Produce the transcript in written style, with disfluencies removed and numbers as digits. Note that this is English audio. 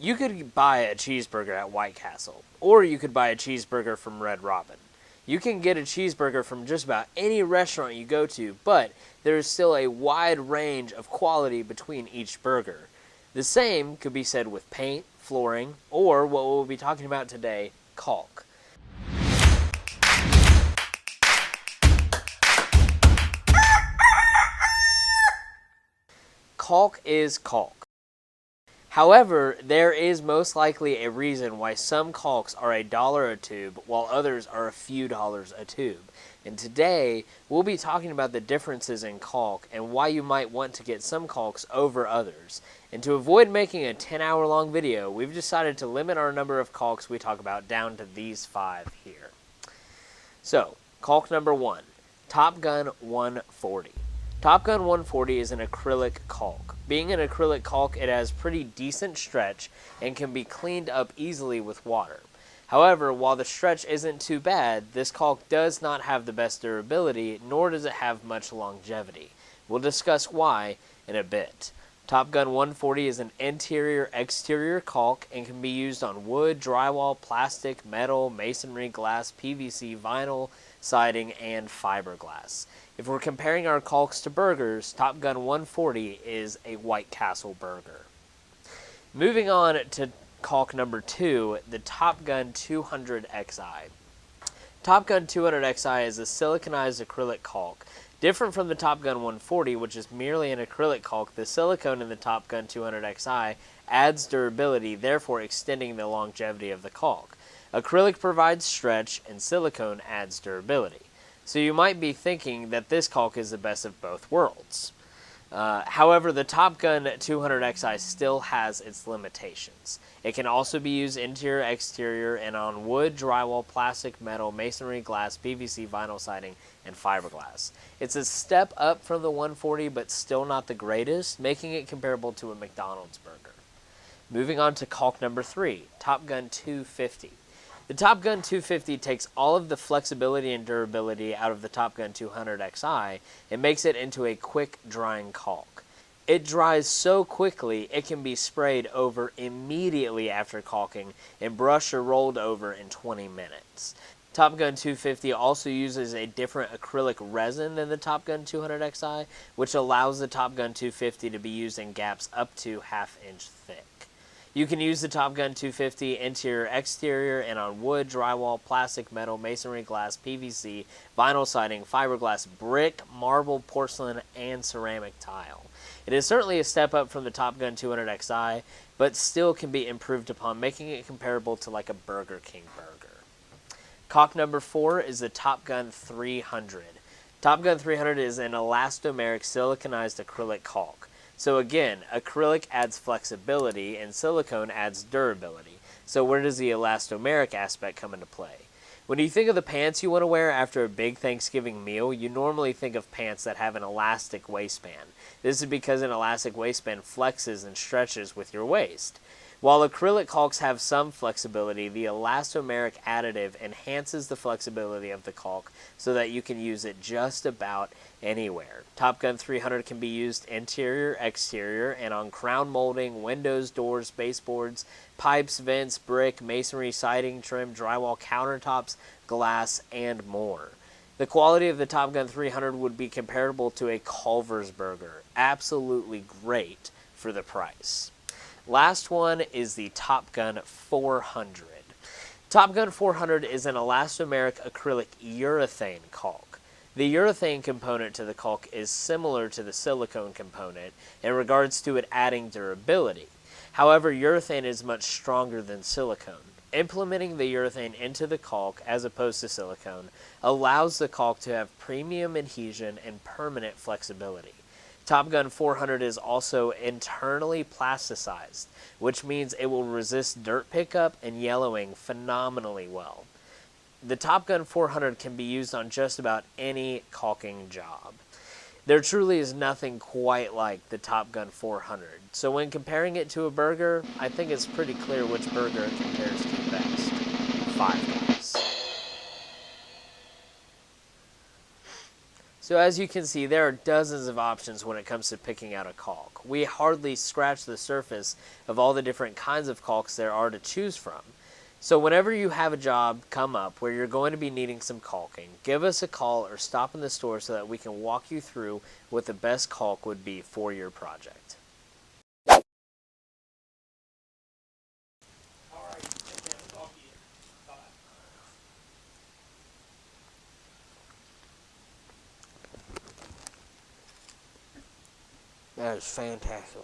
You could buy a cheeseburger at White Castle, or you could buy a cheeseburger from Red Robin. You can get a cheeseburger from just about any restaurant you go to, but there is still a wide range of quality between each burger. The same could be said with paint, flooring, or what we'll be talking about today, caulk. Caulk is caulk. However, there is most likely a reason why some caulks are $1 a tube while others are a few dollars a tube. And today, we'll be talking about the differences in caulk and why you might want to get some caulks over others. And to avoid making a 10-hour-long video, we've decided to limit our number of caulks we talk about down to these 5 here. So, caulk number 1, Top Gun 140. Top Gun 140 is an acrylic caulk. Being an acrylic caulk, it has pretty decent stretch and can be cleaned up easily with water. However, while the stretch isn't too bad, this caulk does not have the best durability, nor does it have much longevity. We'll discuss why in a bit. Top Gun 140 is an interior-exterior caulk and can be used on wood, drywall, plastic, metal, masonry, glass, PVC, vinyl, siding, and fiberglass. If we're comparing our caulks to burgers, Top Gun 140 is a White Castle burger. Moving on to caulk number 2, the Top Gun 200XI. Top Gun 200XI is a siliconized acrylic caulk. Different from the Top Gun 140, which is merely an acrylic caulk, the silicone in the Top Gun 200XI adds durability, therefore extending the longevity of the caulk. Acrylic provides stretch, and silicone adds durability. So you might be thinking that this caulk is the best of both worlds. However, the Top Gun 200XI still has its limitations. It can also be used interior, exterior, and on wood, drywall, plastic, metal, masonry, glass, PVC, vinyl siding, and fiberglass. It's a step up from the 140, but still not the greatest, making it comparable to a McDonald's burger. Moving on to caulk number 3, Top Gun 250. The Top Gun 250 takes all of the flexibility and durability out of the Top Gun 200XI and makes it into a quick drying caulk. It dries so quickly it can be sprayed over immediately after caulking and brushed or rolled over in 20 minutes. Top Gun 250 also uses a different acrylic resin than the Top Gun 200XI, which allows the Top Gun 250 to be used in gaps up to ½ inch thick. You can use the Top Gun 250 interior, exterior, and on wood, drywall, plastic, metal, masonry, glass, PVC, vinyl siding, fiberglass, brick, marble, porcelain, and ceramic tile. It is certainly a step up from the Top Gun 200XI, but still can be improved upon, making it comparable to like a Burger King burger. Caulk number 4 is the Top Gun 300. Top Gun 300 is an elastomeric siliconized acrylic caulk. So again, acrylic adds flexibility and silicone adds durability. So where does the elastomeric aspect come into play? When you think of the pants you want to wear after a big Thanksgiving meal, you normally think of pants that have an elastic waistband. This is because an elastic waistband flexes and stretches with your waist. While acrylic caulks have some flexibility, the elastomeric additive enhances the flexibility of the caulk so that you can use it just about anywhere. Top Gun 300 can be used interior, exterior, and on crown molding, windows, doors, baseboards, pipes, vents, brick, masonry, siding, trim, drywall, countertops, glass, and more. The quality of the Top Gun 300 would be comparable to a Culver's burger. Absolutely great for the price. Last one is the Top Gun 400. Top Gun 400 is an elastomeric acrylic urethane caulk. The urethane component to the caulk is similar to the silicone component in regards to it adding durability. However, urethane is much stronger than silicone. Implementing the urethane into the caulk, as opposed to silicone, allows the caulk to have premium adhesion and permanent flexibility. Top Gun 400 is also internally plasticized, which means it will resist dirt pickup and yellowing phenomenally well. The Top Gun 400 can be used on just about any caulking job. There truly is nothing quite like the Top Gun 400, so when comparing it to a burger, I think it's pretty clear which burger it compares to best. Five Guys. So as you can see, there are dozens of options when it comes to picking out a caulk. We hardly scratch the surface of all the different kinds of caulks there are to choose from. So whenever you have a job come up where you're going to be needing some caulking, give us a call or stop in the store so that we can walk you through what the best caulk would be for your project. That is fantastic.